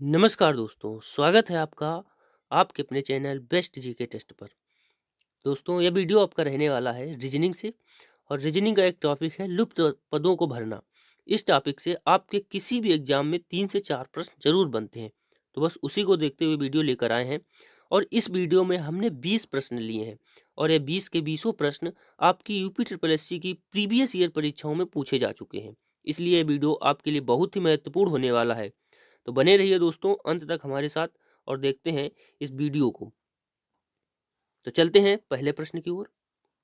नमस्कार दोस्तों, स्वागत है आपका आपके अपने चैनल बेस्ट जीके टेस्ट पर। दोस्तों, यह वीडियो आपका रहने वाला है रीजनिंग से। और रीजनिंग का एक टॉपिक है लुप्त पदों को भरना। इस टॉपिक से आपके किसी भी एग्जाम में 3 से 4 प्रश्न जरूर बनते हैं। तो बस उसी को देखते हुए वीडियो लेकर आए हैं। और इस वीडियो में हमने 20 प्रश्न लिए हैं। और ये 20 के 20 प्रश्न आपकी यूपी ट्रिपल एससी की प्रीवियस ईयर परीक्षाओं में पूछे जा चुके हैं। इसलिए ये वीडियो आपके लिए बहुत ही महत्वपूर्ण होने वाला है। तो बने रहिए दोस्तों अंत तक हमारे साथ और देखते हैं इस वीडियो को। तो चलते हैं पहले प्रश्न की ओर।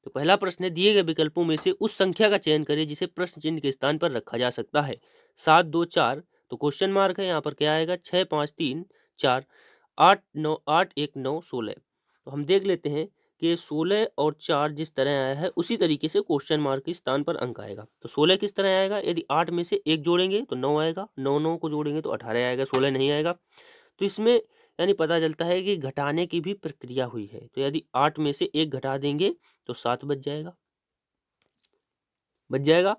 तो पहला प्रश्न है, दिए गए विकल्पों में से उस संख्या का चयन करें जिसे प्रश्न चिन्ह के स्थान पर रखा जा सकता है। 7 2 4 तो क्वेश्चन मार्क है, यहाँ पर क्या आएगा 6 5 3 4 8 9 8 1 9 16। तो हम देख लेते हैं कि 16 और 4 जिस तरह आया है उसी तरीके से क्वेश्चन मार्क के स्थान पर अंक आएगा। तो 16 किस तरह आएगा, यदि 8 में से 1 जोड़ेंगे तो 9 आएगा, 9 9 को जोड़ेंगे तो 18 आएगा, 16 नहीं आएगा। तो इसमें यानी पता चलता है कि घटाने की भी प्रक्रिया हुई है। तो यदि 8 में से 1 घटा देंगे तो 7 बच जाएगा।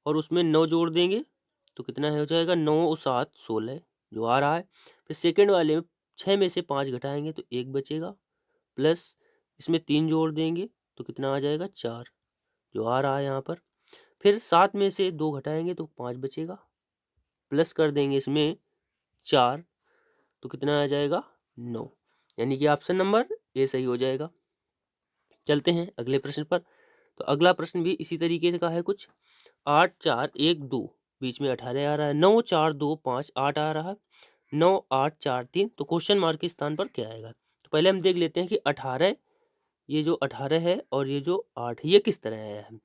और उसमें 9 जोड़ देंगे तो कितना हो जाएगा, 9 और 7 16 जो आ रहा है। फिर सेकंड वाले में 6 में से 5 घटाएंगे तो 1 बचेगा, प्लस इसमें 3 जोड़ देंगे तो कितना आ जाएगा 4 जो आ रहा है यहाँ पर। फिर 7 में से 2 घटाएंगे तो 5 बचेगा, प्लस कर देंगे इसमें 4 तो कितना आ जाएगा 9। यानी कि ऑप्शन नंबर ए सही हो जाएगा। चलते हैं अगले प्रश्न पर। तो अगला प्रश्न भी इसी तरीके से का है कुछ। 8 4 1 2 बीच में 18 आ रहा है, 9 4 2 5 8 आ रहा है, 9 8 4 3 तो क्वेश्चन मार्क के स्थान पर क्या आएगा। तो पहले हम देख लेते हैं कि 18, ये जो 18 है और ये जो 8 है ये किस तरह आया है।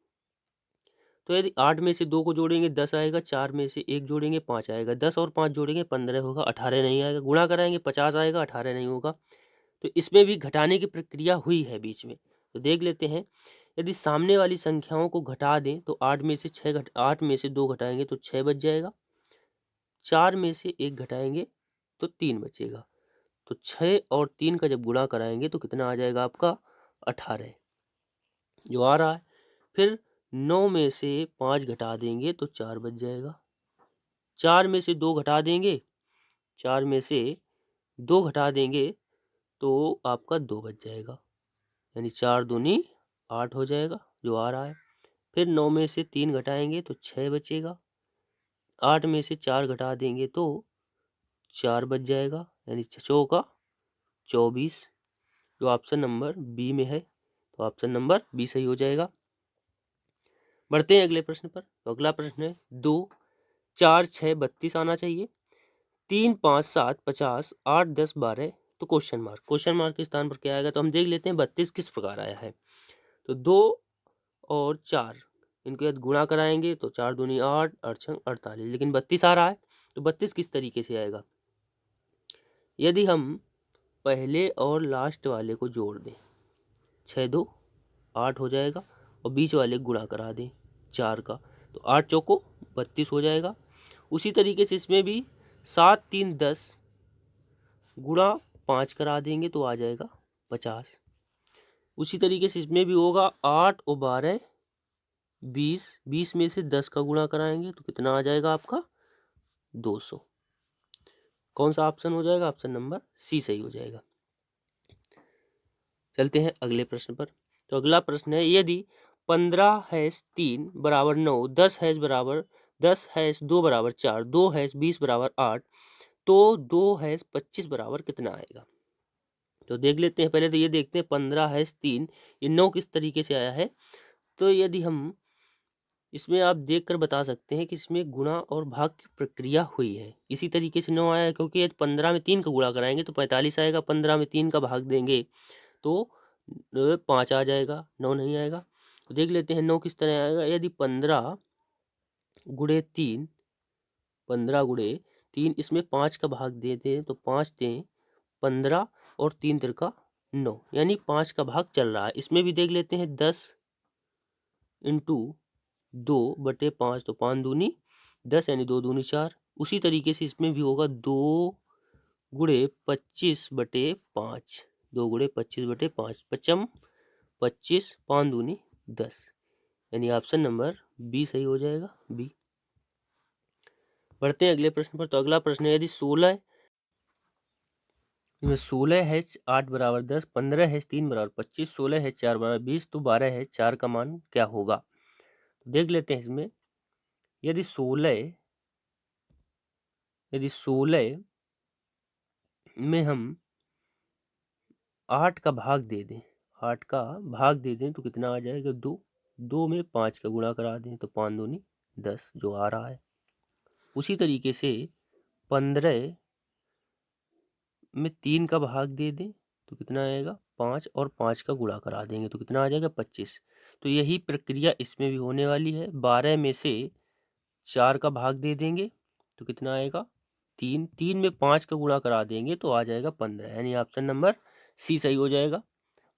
तो यदि 8 में से 2 को जोड़ेंगे 10 आएगा, 4 में से 1 जोड़ेंगे 5 आएगा, 10 और 5 जोड़ेंगे 15 होगा, 18 नहीं आएगा, गुणा कराएंगे 50 आएगा, 18 नहीं होगा। तो इसमें भी घटाने की प्रक्रिया हुई है बीच में। तो देख लेते हैं, यदि सामने वाली संख्याओं को घटा दें तो 8 में से 2 घटाएंगे तो 6 बच जाएगा, 4 में से 1 घटाएंगे तो 3 बचेगा। तो 6 और 3 का जब गुणा कराएंगे तो कितना आ जाएगा आपका 18 जो आ रहा है। फिर 9 में से 5 घटा देंगे तो 4 बच जाएगा, 4 में से 2 घटा देंगे, 4 में से 2 घटा देंगे तो आपका 2 बच जाएगा, यानी 4 दूनी 8 हो जाएगा जो आ रहा है। फिर 9 में से 3 घटाएंगे तो 6 बचेगा, 8 में से 4 घटा देंगे तो 4 बच जाएगा, यानी 6 का 24 जो ऑप्शन नंबर बी में है। तो ऑप्शन नंबर बी सही हो जाएगा। बढ़ते हैं अगले प्रश्न पर। तो अगला प्रश्न है 2 4 6 32 आना चाहिए, 3 5 7 50 8 10 12 तो क्वेश्चन मार्क के स्थान पर क्या आएगा। तो हम देख लेते हैं 32 किस प्रकार आया है। तो 2 और 4 इनके साथ गुणा कराएंगे तो 4 दूनी 8 8 छंग 48, लेकिन 32 आ रहा है। तो 32 किस तरीके से आएगा, यदि हम पहले और लास्ट वाले को जोड़ दें 6 2 8 हो जाएगा, और बीच वाले गुणा करा दें 4 का तो 8 चौको 32 हो जाएगा। उसी तरीके से इसमें भी 7 3 10 गुणा 5 करा देंगे तो आ जाएगा 50। उसी तरीके से इसमें भी होगा 8 और 12 20, 20 में से 10 का गुणा कराएंगे तो कितना आ जाएगा आपका 200। कौन सा ऑप्शन हो जाएगा, ऑप्शन नंबर सी सही हो जाएगा। चलते हैं अगले प्रश्न पर। तो अगला प्रश्न है, यदि 15 हैश 3 बराबर 9, 10 हैश बराबर 10 हैश 2 बराबर 4, 2 हैश 20 बराबर 8 तो 2 हैश 25 बराबर कितना आएगा। तो देख लेते हैं, पहले तो ये देखते हैं 15 हैश 3 ये 9 किस तरीके से आया है। तो यदि हम इसमें आप देखकर बता सकते हैं कि इसमें गुणा और भाग की प्रक्रिया हुई है। इसी तरीके से 9 आया है, क्योंकि यदि 15 में 3 का गुणा कराएंगे तो 45 आएगा, 15 में 3 का भाग देंगे तो 5 आ जाएगा, 9 नहीं आएगा। तो देख लेते हैं 9 किस तरह आएगा। यदि 15 गुणे 3, 15 गुणे 3 इसमें 5 का भाग दे दें तो 5 दें 15 और 3 तिरका 9, यानी 5 का भाग चल रहा है। इसमें भी देख लेते हैं 10 इंटू 2/5 तो 5 दूनी 10 यानी 2 दूनी 4। उसी तरीके से इसमें भी होगा 2 गुणे 25/5, 2 गुणे 25/5 पचम 25, 5 दूनी 10, यानी ऑप्शन नंबर बी सही हो जाएगा, बी। बढ़ते हैं अगले प्रश्न पर। तो अगला प्रश्न है, यदि 16 इसमें 16H8 बराबर 10, 15H3 बराबर 25, 16H4 बराबर 20, तो 12H4 का मान क्या होगा? तो देख लेते हैं इसमें। यदि 16 में हम 8 का भाग दे दें, 8 का भाग दे दें तो कितना आ जाएगा? 2। 2 में 5 का गुणा करा दें तो 5 दूनी 10 जो आ रहा है। उसी तरीके से 15 में 3 का भाग दे दें तो कितना आएगा? 5 और 5 का गुणा करा देंगे तो कितना आ जाएगा? 25। तो यही प्रक्रिया इसमें भी होने वाली है। 12 में से 4 का भाग दे देंगे तो कितना आएगा? 3। 3 में 5 का गुणा करा देंगे तो आ जाएगा 15, यानी ऑप्शन नंबर सी सही हो जाएगा।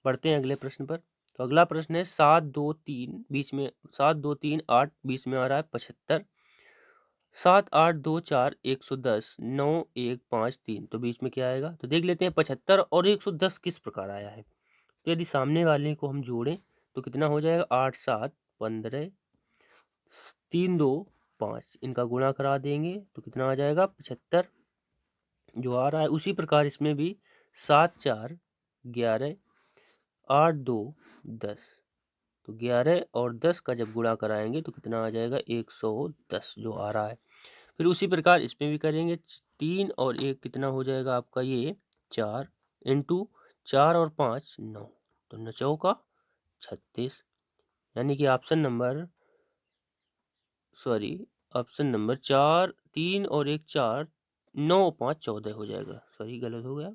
बढ़ते हैं अगले प्रश्न पर। तो अगला प्रश्न है 7 2 3 बीच में 7 2 3 8 बीच में आ रहा है 75। 7 8 2 4 110 9 1 5 3, तो बीच में क्या आएगा? तो देख लेते हैं 75 और 110 किस प्रकार आया है। तो यदि सामने वाले को हम जोड़ें तो कितना हो जाएगा? 8 7 15 3 2 5, इनका गुणा करा देंगे तो कितना आ जाएगा? 75 जो आ रहा है। उसी प्रकार इसमें भी 7 4 11 8 2 10, तो 11 और 10 का जब गुणा कराएंगे तो कितना आ जाएगा? 110 जो आ रहा है। फिर उसी प्रकार इसमें भी करेंगे। 3 और 1 कितना हो जाएगा आपका? ये 4 इंटू 4 और 5 9, तो 9 चौका 36, यानी कि ऑप्शन नंबर 4 3 और 1 4 9 5 14 हो जाएगा। सॉरी गलत हो गया।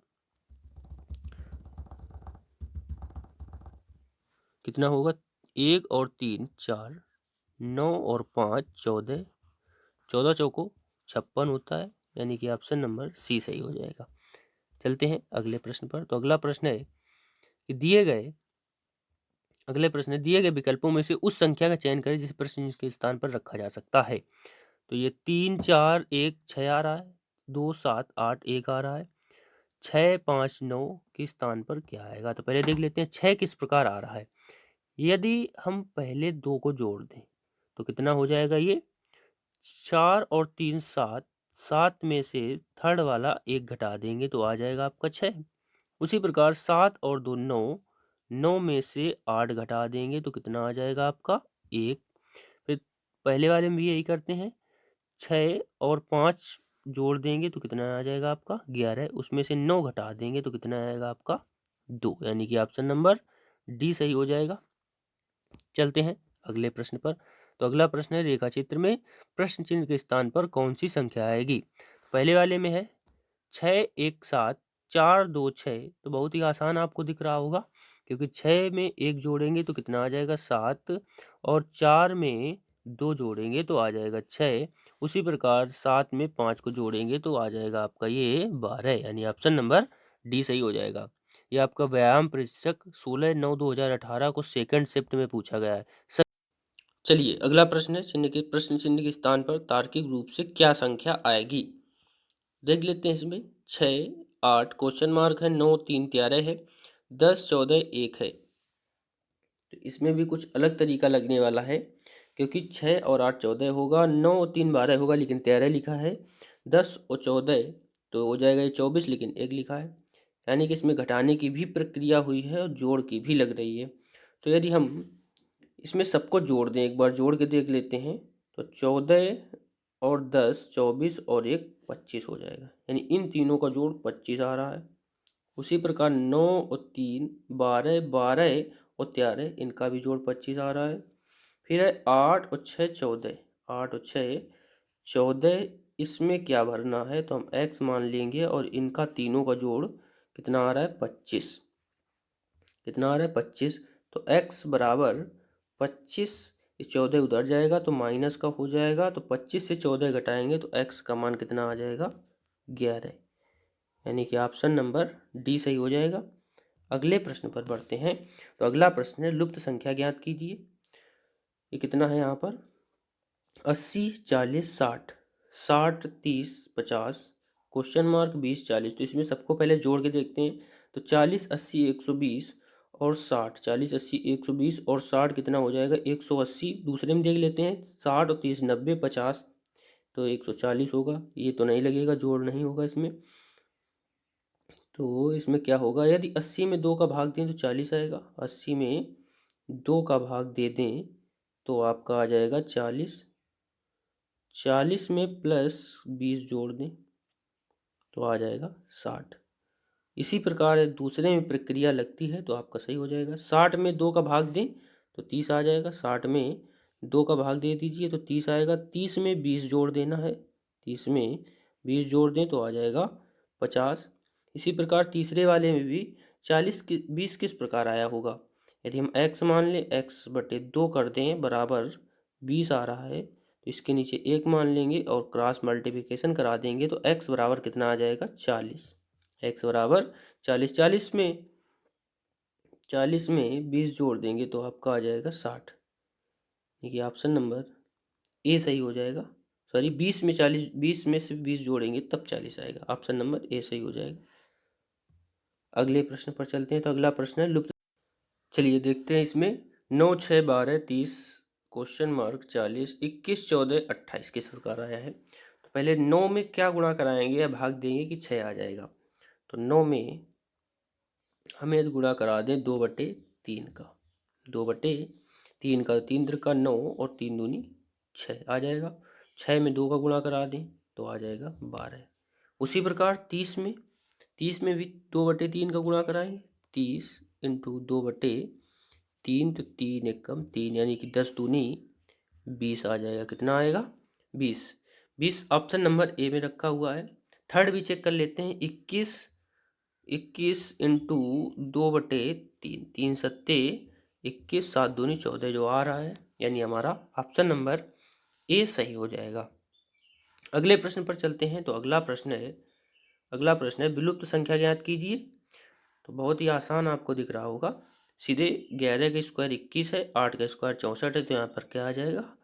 कितना होगा? 1 और 3 4, 9 और 5 14, 14 चौको 56 होता है, यानी कि ऑप्शन नंबर सी सही हो जाएगा। चलते हैं अगले प्रश्न पर। तो अगला प्रश्न है कि दिए गए विकल्पों में से उस संख्या का चयन करें जिसे प्रश्न के स्थान पर रखा जा सकता है। तो ये 3 4 1 6 आ रहा है, 2 7 8 1 आ रहा है, 6 5 9 के स्थान पर क्या आएगा? तो पहले देख लेते हैं 6 किस प्रकार आ रहा है। यदि हम पहले 2 को जोड़ दें तो कितना हो जाएगा? ये 4 और 3 7, 7 में से थर्ड वाला 1 घटा देंगे तो आ जाएगा आपका 6। उसी प्रकार 7 और 2 9, 9 में से 8 घटा देंगे तो कितना आ जाएगा आपका? 1। फिर पहले वाले में भी यही करते हैं, 6 और 5 जोड़ देंगे तो कितना आ जाएगा आपका? 11। उसमें से 9 घटा देंगे तो कितना आएगा आपका? 2, यानी कि ऑप्शन नंबर डी सही हो जाएगा। चलते हैं अगले प्रश्न पर। तो अगला प्रश्न है रेखा चित्र में प्रश्न चिन्ह के स्थान पर कौन सी संख्या आएगी? पहले वाले में है 6 1 7 4 2 6, तो बहुत ही आसान आपको दिख रहा होगा, क्योंकि 6 में 1 जोड़ेंगे तो कितना आ जाएगा? 7, और 4 में 2 जोड़ेंगे तो आ जाएगा 6। उसी प्रकार 7 में 5 को जोड़ेंगे तो आ जाएगा आपका ये 12, यानी ऑप्शन नंबर डी सही हो जाएगा। ये आपका व्यायाम प्रशिक्षक 16/9/2018 को सेकंड शिफ्ट में पूछा गया है। चलिए अगला प्रश्न है प्रश्न चिन्ह के स्थान पर तार्किक रूप से क्या संख्या आएगी? देख लेते हैं। इसमें 6 8 क्वेश्चन मार्क है, 9 3 11 है, 10 14 1 है। तो इसमें भी कुछ अलग तरीका लगने वाला है, क्योंकि 6 और 8 14 होगा, 9 और 3 12 होगा लेकिन 13 लिखा है, 10 और 14 तो हो जाएगा ये 24 लेकिन 1 लिखा है, यानी कि इसमें घटाने की भी प्रक्रिया हुई है और जोड़ की भी लग रही है। तो यदि हम इसमें सबको जोड़ दें, एक बार जोड़ के देख लेते हैं, तो 14 और 10 24 और 1 25 हो जाएगा, यानी इन तीनों का जोड़ 25 आ रहा है। उसी प्रकार 9 और 3 12, 12 और 13, इनका भी जोड़ 25 आ रहा है। फिर है 8 और 6 14, 8 और 6 14, इसमें क्या भरना है? तो हम x मान लेंगे और इनका तीनों का जोड़ कितना आ रहा है? 25। कितना आ रहा है? 25। तो x बराबर 25, 14 उधर जाएगा तो माइनस का हो जाएगा, तो 25 से 14 घटाएंगे तो x का मान कितना आ जाएगा? 11, यानी कि ऑप्शन नंबर डी सही हो जाएगा। अगले प्रश्न पर बढ़ते हैं। तो अगला प्रश्न है लुप्त संख्या ज्ञात कीजिए। ये कितना है यहाँ पर? 80 40 60, 60 30 50, क्वेश्चन मार्क 20 40। तो इसमें सबको पहले जोड़ के देखते हैं। तो 40 80 120 और 60, 40 80 120 और 60 कितना हो जाएगा? 180। दूसरे में देख लेते हैं, 60 और 30 90 50, तो 140 होगा। ये तो नहीं लगेगा, जोड़ नहीं होगा इसमें। तो इसमें क्या होगा, यदि 80 में 2 का भाग दें तो 40 आएगा। 80 में 2 का भाग दे दें तो आपका आ जाएगा 40। 40 में प्लस 20 जोड़ दें तो आ जाएगा 60। इसी प्रकार दूसरे में प्रक्रिया लगती है तो आपका सही हो जाएगा। 60 में 2 का भाग दें तो 30 आ जाएगा। 60 में 2 का भाग दे दीजिए तो 30 आएगा। 30 में 20 जोड़ देना है। 30 में 20 जोड़ दें तो आ जाएगा 50। इसी प्रकार तीसरे वाले में भी 20 किस प्रकार आया होगा। यदि हम x मान लें, x/2 कर दें बराबर 20 आ रहा है, तो इसके नीचे 1 मान लेंगे और क्रॉस मल्टीप्लिकेशन करा देंगे तो x बराबर कितना आ जाएगा 40। x बराबर 40। 40 में 20 जोड़ देंगे तो आपका आ जाएगा 60। देखिए ऑप्शन नंबर ए सही हो जाएगा। सॉरी, 20 में 40, 20 में से 20 जोड़ेंगे तब 40 आएगा। ऑप्शन नंबर ए सही हो जाएगा। अगले प्रश्न पर चलते हैं। तो अगला प्रश्न है लुप्त। चलिए देखते हैं इसमें 9, 6, 12, 30, क्वेश्चन मार्क 40, 21, 14, 28 किस प्रकार आया है। तो पहले 9 में क्या गुणा कराएंगे या भाग देंगे कि 6 आ जाएगा। तो 9 में हमें यदि गुणा करा दें 2/3 का, 2/3 का, 3 त्रिका 9 और 3 दूनी 6 आ जाएगा। 6 में 2 का गुणा करा दें तो आ जाएगा 12। उसी प्रकार 30 में भी 2/3 का गुणा कराएंगे। 30 इंटू 2/3 तो 3 एकम 3 यानी कि 10 दूनी 20 आ जाएगा। कितना आएगा 20। 20 ऑप्शन नंबर ए में रखा हुआ है। थर्ड भी चेक कर लेते हैं। 21 इंटू 2/3, 3 सत्ते 21, 7 दूनी 14 जो आ रहा है, यानी हमारा ऑप्शन नंबर ए सही हो जाएगा। अगले प्रश्न पर चलते हैं। तो अगला प्रश्न है विलुप्त संख्या ज्ञात कीजिए। तो बहुत ही आसान आपको दिख रहा होगा। सीधे 11 का स्क्वायर 21 है, 8 का स्क्वायर 64 है, तो यहाँ पर क्या आ जाएगा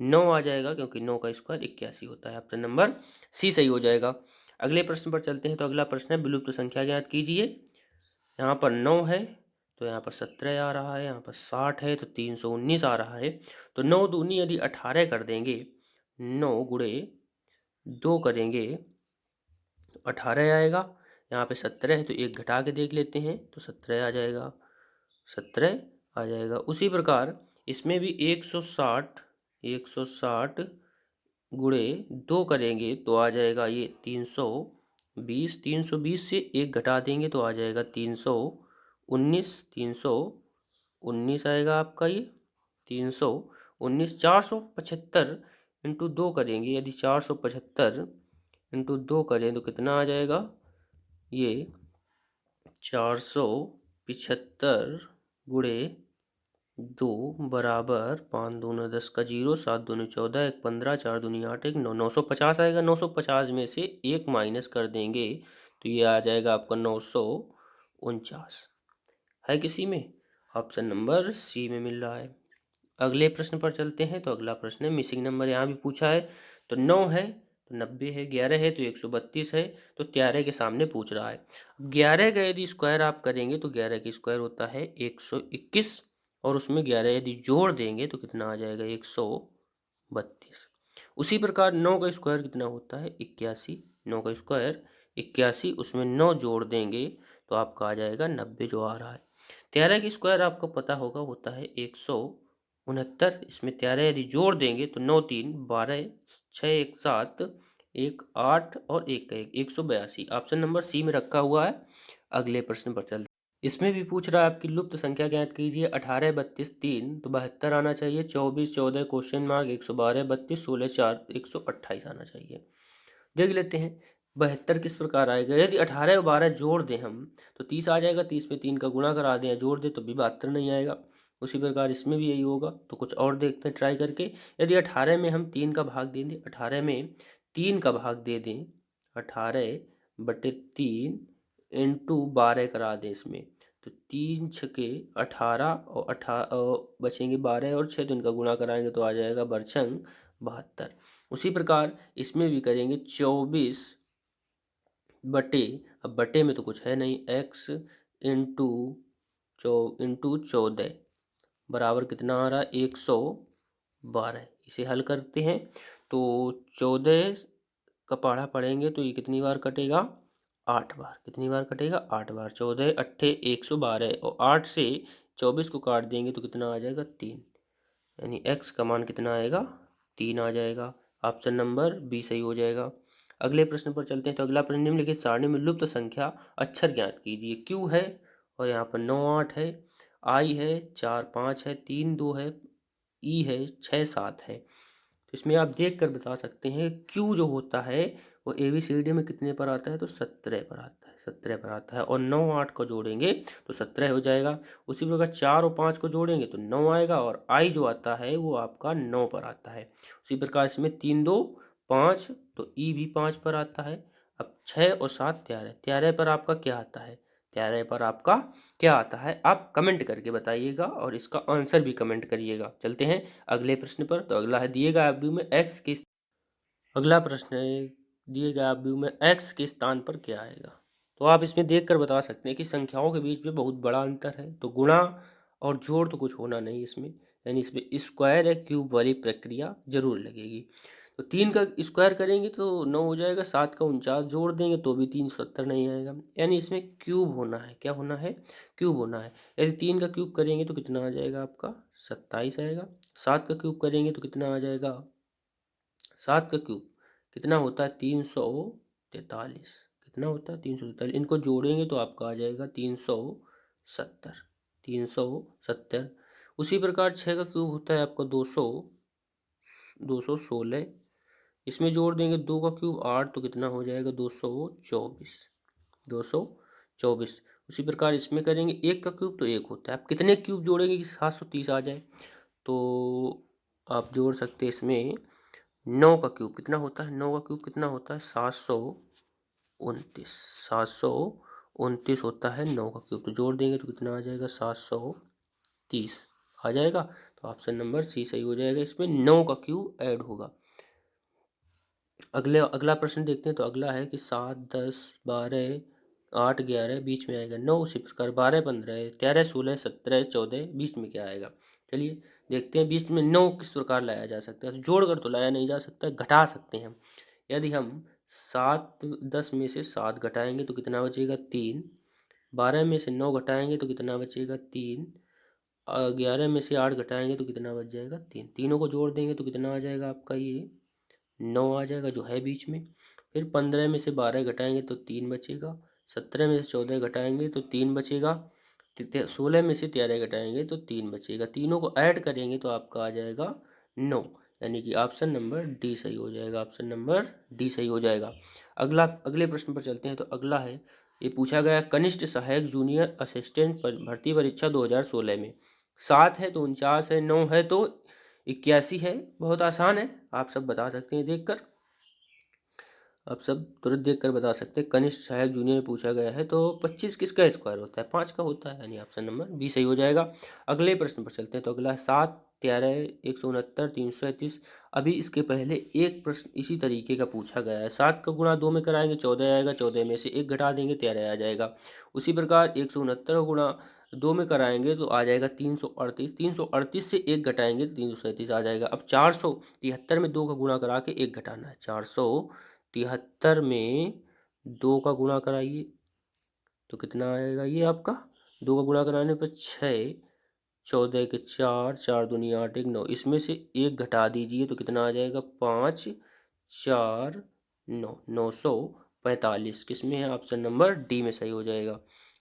9 आ जाएगा, क्योंकि 9 का स्क्वायर 81 होता है। ऑप्शन नंबर सी सही हो जाएगा। अगले प्रश्न पर चलते हैं। तो अगला प्रश्न है विलुप्त संख्या ज्ञात कीजिए। यहाँ पर 9 है तो यहाँ पर 17 आ रहा है, यहाँ पर 60 है तो 319 आ रहा है। तो 9 दूनी यदि 18 कर देंगे, 9 गुणे 2 करेंगे तो 18 आएगा। यहाँ पे 17 है तो एक घटा के देख लेते हैं तो 17 आ जाएगा, 17 आ जाएगा। उसी प्रकार इसमें भी 160 गुणे 2 करेंगे तो आ जाएगा ये 320। 320 से एक घटा देंगे तो आ जाएगा 319 आएगा आपका ये 319। 475 इंटू 2 करेंगे, यदि 475 इंटू 2 करें तो कितना आ जाएगा ये 475 गुणे 2 बराबर 5 दूनी 10 का 0, 7 दूनी 14, 1 15, 4 दूनी 8, 1 9, 950 आएगा। 950 में से 1 माइनस कर देंगे तो ये आ जाएगा आपका 949। है किसी में ऑप्शन नंबर सी में मिल रहा है। अगले प्रश्न पर चलते हैं। तो अगला प्रश्न है मिसिंग नंबर यहाँ भी पूछा है। तो 9 है तो 90 है, 11 है तो 132 है, तो 13 के सामने पूछ रहा है। 11 का यदि स्क्वायर आप करेंगे तो 11 का स्क्वायर होता है 121, और उसमें 11 यदि जोड़ देंगे तो कितना आ जाएगा 132। उसी प्रकार 9 का स्क्वायर कितना होता है 81। 9 का स्क्वायर 81, उसमें 9 जोड़ देंगे तो आपका आ जाएगा 90 जो आ रहा है। 13 की स्क्वायर आपको पता होगा होता है 169। इसमें 13 यदि जोड़ देंगे तो 9 3 12, 6 1 7, 1 8 और 1 का 1, 182। ऑप्शन नंबर सी में रखा हुआ है। अगले प्रश्न पर चलते। इसमें भी पूछ रहा है आपकी लुप्त संख्या ज्ञात कीजिए। 18 32 3 तो 72 आना चाहिए। 24 14 क्वेश्चन मार्क 112 32 16 4 128 आना चाहिए। देख लेते हैं 72 किस प्रकार आएगा। यदि 18 और 12 जोड़ दें हम तो 30 आ जाएगा। 30 में 3 का गुणा करा दें या जोड़ दें तो भी 72 नहीं आएगा। उसी प्रकार इसमें भी यही होगा। तो कुछ और देखते हैं ट्राई करके। यदि 18 में हम 3 का भाग दे दें, 18 में 3 का भाग दे दें, 18/3 इंटू 12 करा दें इसमें, तो 3 छके 18 और 18 बचेंगे 12 और 6, तो इनका गुणा कराएंगे तो आ जाएगा बरछंग 72। उसी प्रकार इसमें भी करेंगे 24 बटे, अब बटे में तो कुछ है नहीं, x इंटू 14 बराबर कितना आ रहा है 112। इसे हल करते हैं तो 14 का पहाड़ा पढ़ेंगे तो ये कितनी बार कटेगा 8 बार। कितनी बार कटेगा? 8 बार। 14 अट्ठे 112 और 8 से 24 को काट देंगे तो कितना आ जाएगा? 3। यानी x का मान कितना आएगा? 3 आ जाएगा। ऑप्शन नंबर बी सही हो जाएगा। अगले प्रश्न पर चलते हैं। तो अगला प्रश्न, निम्नलिखित सारणी में लुप्त संख्या अक्षर ज्ञात कीजिए। q है और यहाँ पर 9 8 है, i है 4 5 है, 3 2 है, e है 6 7 है। तो इसमें आप देख कर बता सकते हैं क्यू जो होता है वो ABCD में कितने पर आता है? तो 17 पर आता है। 17 पर आता है। और 9 8 को जोड़ेंगे तो 17 हो जाएगा। उसी प्रकार 4 और 5 को जोड़ेंगे तो 9 आएगा और आई जो आता है वो आपका 9 पर आता है। उसी प्रकार इसमें 3 2 5 तो ई भी 5 पर आता है। अब 6 और 7 13। 13 पर आपका क्या आता है? 13 पर आपका क्या आता है? आप कमेंट करके बताइएगा और इसका आंसर भी कमेंट करिएगा। चलते हैं अगले प्रश्न पर। तो अगला है, दिए गए व्यू में x के अगला प्रश्न है, दिए गए व्यू में x के स्थान पर क्या आएगा? तो आप इसमें देखकर बता सकते हैं कि संख्याओं के बीच में बहुत बड़ा अंतर है, तो गुणा और जोड़ तो कुछ होना नहीं इसमें, यानी इसमें स्क्वायर या क्यूब वाली प्रक्रिया जरूर लगेगी। तो 3 का स्क्वायर करेंगे तो 9 हो जाएगा, 7 का 49 जोड़ देंगे तो भी 370 नहीं आएगा, यानी इसमें क्यूब होना है। क्या होना है? क्यूब होना है। यदि 3 का क्यूब करेंगे तो कितना आ जाएगा आपका? 27 आएगा। 7 का क्यूब करेंगे तो कितना आ जाएगा? 7 का क्यूब कितना होता है? 343। कितना होता है? 343। इनको जोड़ेंगे तो आपका आ जाएगा 370। 370। उसी प्रकार 6 का क्यूब होता है आपका 216। इसमें जोड़ देंगे 2 का क्यूब 8 तो कितना हो जाएगा? 224। 224। उसी प्रकार इसमें करेंगे 1 का क्यूब तो 1 होता है। आप कितने क्यूब जोड़ेंगे कि 730 आ जाए? तो आप जोड़ सकते हैं इसमें 9 का क्यूब कितना होता है? 9 का क्यूब कितना होता है? 729। 729 होता है 9 का क्यूब। तो जोड़ देंगे तो कितना आ जाएगा? 730 आ जाएगा। तो ऑप्शन नंबर सी सही हो जाएगा। इसमें 9 का क्यूब ऐड होगा। अगला प्रश्न देखते हैं। तो अगला है कि 7 10 12 8 11 बीच में आएगा 9। उसी प्रकार 12 15 13 16 17 14 बीच में क्या आएगा? चलिए देखते हैं बीच में 9 किस प्रकार लाया जा सकता है। तो जोड़कर तो लाया नहीं जा सकता, घटा सकते हैं हम। यदि हम 7 10 में से 7 घटाएंगे तो कितना बचेगा? 3। 12 में से 9 घटाएंगे तो कितना बचेगा? 3। 11 में से 8 घटाएंगे तो कितना बच जाएगा? 3। तीनों को जोड़ देंगे तो कितना आ जाएगा आपका? ये 9 आ जाएगा जो है बीच में। फिर 15 में से 12 घटाएंगे तो 3 बचेगा। 17 में से 14 घटाएंगे तो 3 बचेगा। 16 में से 13 घटाएंगे तो 3 बचेगा। तीनों को ऐड करेंगे तो आपका आ जाएगा 9, यानी कि ऑप्शन नंबर डी सही हो जाएगा। ऑप्शन नंबर डी सही हो जाएगा। अगले प्रश्न पर चलते हैं। तो अगला है, ये पूछा गया कनिष्ठ सहायक जूनियर असिस्टेंट भर्ती परीक्षा 2016 में 7 है तो 49 है, 9 है तो 81 है। बहुत आसान है, आप सब बता सकते हैं देखकर। आप सब तुरंत देखकर बता सकते हैं। कनिष्ठ सहायक जूनियर में पूछा गया है तो 25 किसका स्क्वायर होता है? 5 का होता है, यानी ऑप्शन नंबर बी सही हो जाएगा। अगले प्रश्न पर चलते हैं। तो अगला 7 13 169 337। अभी इसके पहले एक प्रश्न इसी तरीके का पूछा गया है। 7 का गुणा 2 में कराएंगे 14 आएगा, 14 में से 1 घटा देंगे 13 आ जाएगा। उसी प्रकार 169 का गुणा 2 में कराएंगे तो आ जाएगा 338। 338 से 1 घटाएंगे तो 337 आ जाएगा। अब 473 में 2 का गुणा करा के 1 घटाना है। 473 में 2 का गुणा कराइए तो कितना आएगा? ये आपका 2 का गुणा कराने पर 6, 14 के 4, 4 दूनी 8 1 9। इसमें से 1 घटा दीजिए तो कितना आ जाएगा? 5 4 9 945। किसमें है? ऑप्शन नंबर डी में सही हो जाएगा।